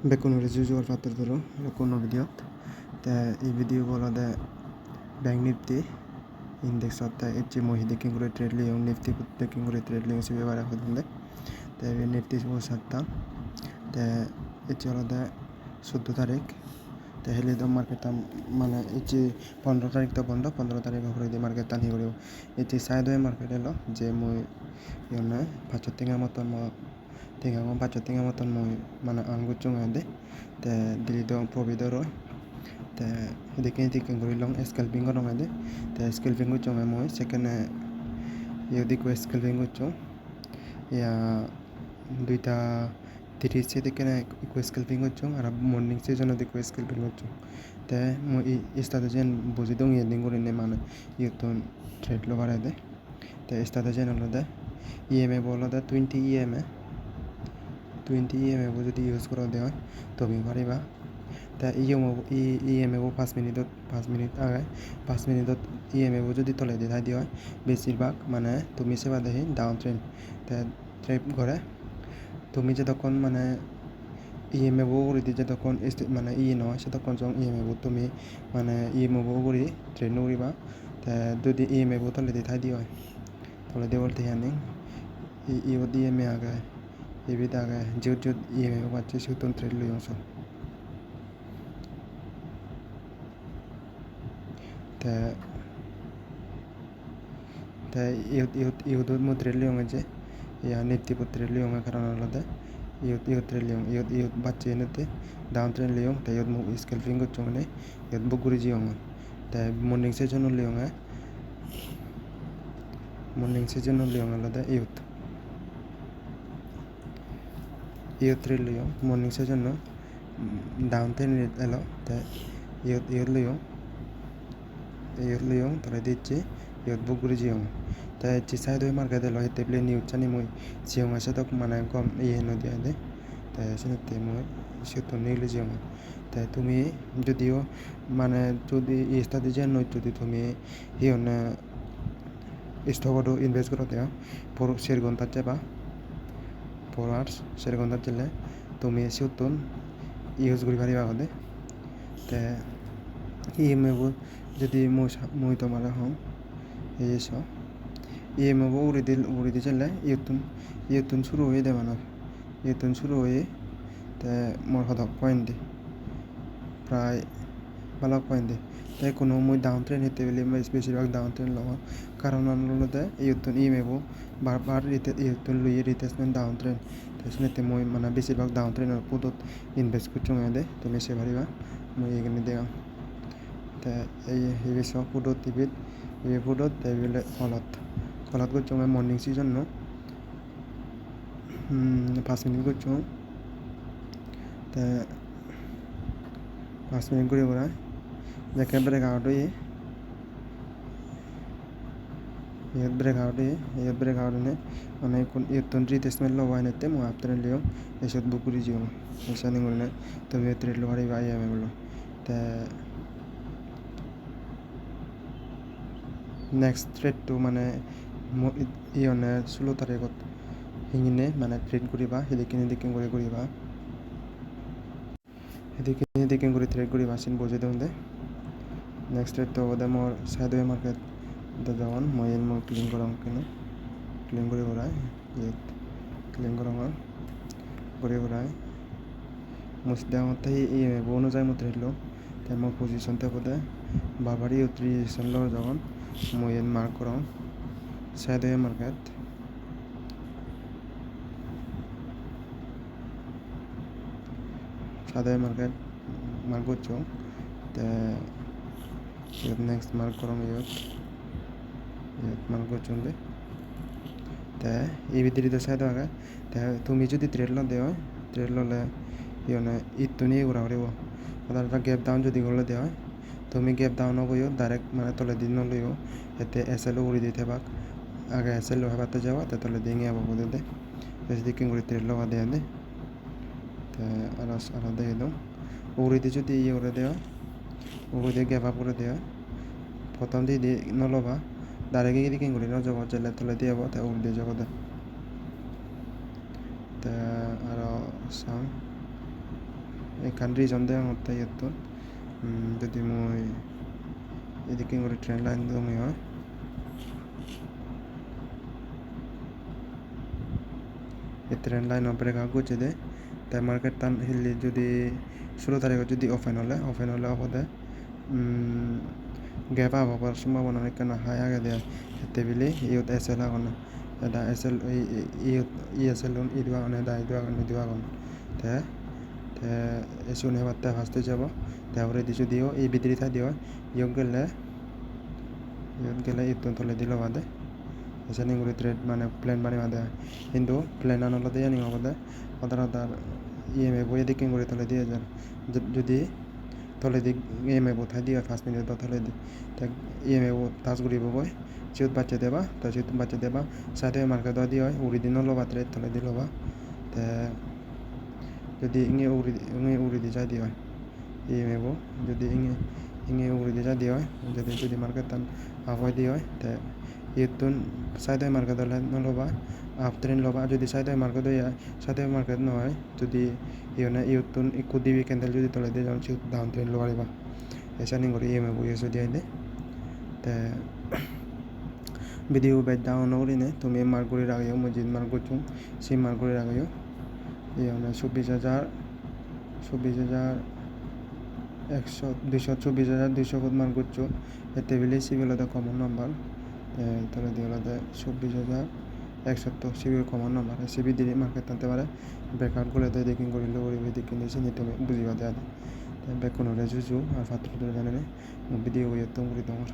Bekunuri jujuwar fatturdoro kono videot te ei video olode Bank Nifty indexot ecce moi hiddekken guri trade leyong Nifty hiddekken guri trade leyong sibe bara hodinde te Nifty bo sattan te ecce olode 14 tarik te helido marketam মানে ecce 15 tarik to bondo 15 tarik huredi marketan hi koribo ecce sideways market elo je moi yone 500 tenga moton mo tengango 500 tenga moton moi মানে earn করছং আদে te dilido profit roi te hiddekken guri long scalping gorong ade te scalping করছং moi second yodiko scalping করছং ya দুইটা 30 se dekkene iko scalping করছং আর morning season diko scalping করছং te moi strategy buji dong yending gurinne mane yotun trade lo barade te strategy olode EMA bolode 20 EMA bo যদি use করা দেওয়া তবে পারিবা তা EMA 5 minute আগে 5 মিনিটত EMA যদি তলে দিয়ে দিয়া হয় বেশিরভাগ মানে তুমি সেবা দেখি ডাউন ট্রেন্ড তা ট্রেড করে তুমি যে তখন মানে EMA করে দিয়ে যে তখন মানে নয় সে তখন যখন EMA তুমি মানে EMA করে ট্রেড করিবা তা যদি EMA তলে দিয়ে দিয়া হয় তলে দিয়ে বলতে জানি EMA আগে ibidaga jud EMA wacce sutun trade lo yongso te iudut mo trade lo yonge je ya Nifty po trade lo yonge karon olode iud trade lo yong iud bacche nete down trade lo yong te iud mo scalping ko chongne iud bo guri ji yong te morning session lo yonge olode iud trade lo yong morning session no down trade elo te iud lo yong tore dicche iud bo guri ji yong te chi sideways market elo hete ple news chani moi siong ase tok mane kom no dia de te sinete moi sutun nile ji yong te তুমি যদিও মানে যদি এই strategy নয় যদি তুমি হিয়নে স্টকত invest করো দেয়া পর শেয়ার ঘন্টা যাবা ফরওয়ার্ডস শেয়ার ঘন্টা চলে তুমি সutun ইউজ করি পারিবা হদে তে EMA যদি মই তোমার হম এইসো EMA উড়ি দি চলে ইউতুন শুরু হয়ে দেবা না ইউতুন শুরু হয়ে তে মোর হদক পয়েন্ট দি প্রায় ভালো পয়েন্ট দি তাই কোনো মই ডাউন ট্রেন হতে বলে বেশিরভাগ ডাউন ট্রেন লওয়া কারণ আনলতে ইউতুন EMA বারবার ইউতুন লুই রিটেসমেন্ট ডাউন ট্রেন তাইসনেতে মই মানে বেশিরভাগ ডাউন ট্রেনের পুদত ইনভেস্ট করছং আদে তুমি সে পারিবা মই এখানে দেয়া তে এই বিষয় পুদত টিভিত এই পুদত তেবিলে কলত করছং মর্নিং সিজন নো 5 মিনিট করছং তে 5 মিনিট করে বড়া দেখে ব্রেকআউট হয়ে ব্রেকআউট নে মানে কোন ইতুন রিটেসমেন্ট লো ওয়াইনেতে মো আফটার লিও এসত বুকুরি জিও এসানি গনে তুমি ট্রেড লো হারি বাই আমি বলো তে নেক্সট ট্রেড তো মানে ইয়নে 16 তারিখত হিঙিনে মানে ট্রেড করিবা হেদিকিন করিবা হেদিকিন করে ট্রেড করিবা সিন বুঝে দে নেক্সট ট্রেড তো ওদে more sideway market dawan moyen mo clean korang kene clean kore borai yet clean korang kore borai musdang tai EMA bono jai mo trade lo te mo position te bode babari utri sanlo jawan moyen mark korang sideways market mark gocho te next mark korang yot মানুষ চলবে তে এই ভিতরে তো side আগে তে তুমি যদি ট্রেড লো দেও ট্রেড ললে ইয়নে ইতু নিয়ে ঘুরা করিব তারপর গ্যাপ ডাউন যদি করলে দেওয়া তুমি গ্যাপ ডাউন হইও ডাইরেক্ট মানে তলে দিন লইও এতে এসএল উড়ি দিতে পাক আগে এসএল হবাতে যাওয়া তে তলে দিয়ে আবার বলে দে বেশি করে ট্রেড লগা দেয়া দে তে আর দেখে দাও উড়ি দিয়ে যদি ইয়ে করে দেওয়া উড়ি দিয়ে গ্যাপ আপ করে দেওয়া প্রথম দিয়ে নলবা ডাইরেক্ট এদিকে করি না জগৎ জেলে তলে দিয়ে তে উড় দিয়ে জগতে তে আর সাম ekkan reason deongotte iyottun jodi mui edekken guri train line dongeyo এই ট্রেন লাইন ব্রেকআউট করছে দে তাই মার্কেট টান হিললি যদি 16 তারিখে যদি ওপেন হলে অপদে গ্যাপ আপ হওয়ার সম্ভাবনা অনেকখান হাই আগে দেয় টেবিলে ইউত এস এল এখন এটা এস এল এস এল ইদু আগে দা ইদু আগে তে এসে উনি বার্তা ফার্স্টে যাব তারপরে দিছু দিও এই ভিতরে থাই দিও ইয়ক গেলে ইতুন তলে দিল বাদে এসে নিগুড়ি থ্রেড মানে প্লেন বানি বাদে কিন্তু প্লেন আনলো দিয়ে নিও বাদে আদার ইএমএ বইয়ে দিকে করে তলে দিয়ে যান যদি তলে দিক ইএমএ বোথাই দিয়ে 5 মিনিট তলে দি তা ইএমএ টাচ ঘুরিব বই চিউত বাচ্চা দেবা তা চিউত বাচ্চা দেবা সাথে মার্কেট দিয়ে হয় উড়ি দিন লবা থ্রেড তলে দিল বা তে যদি উড়ি দি যাই দিয়ে হয় ইএমএ বো যদি উড়ি দি যাই দিয়ে হয় যদি মার্কেট টান আপ হয় দিয়ে হয় তে ইতুন সাইডে মার্কেট হলে নলবা আপ ট্রেন লবা যদি সাইডে মার্কেট হয়ে সাইডে মার্কেট নয় যদি ইউনে ইউতুন ইকু দিবি ক্যান্ডেল যদি তলে দিয়ে যান চিউত ডাউন ট্রেন লবারিবা এসা নি করে ইএমএ বই এসে দিয়ে দে তে ভিডিও বেড ডাউন করিনে তুমি মার্ক করে রাখিও মসজিদ মার্ক করছুম সেই মার্ক করে রাখিও ইউনে 242,224,200 ফুট মার্ক করছো এ টেবিলে সিভিল হতে কমন নাম্বার তাহলে দিয়ে হলো 24,170 সিভিল কমন নাম্বার সিবি দিয়ে মার্কেট টানতে পারে ব্রেকআউট করে দেয় দেখিং করিলে ওই দিকে নিয়েছে নিতে বুঝিবা দেয় ব্যাক কোনো রেজুজু আর পাত্র জানে ভিডিও ইয়ে তো করি তোমার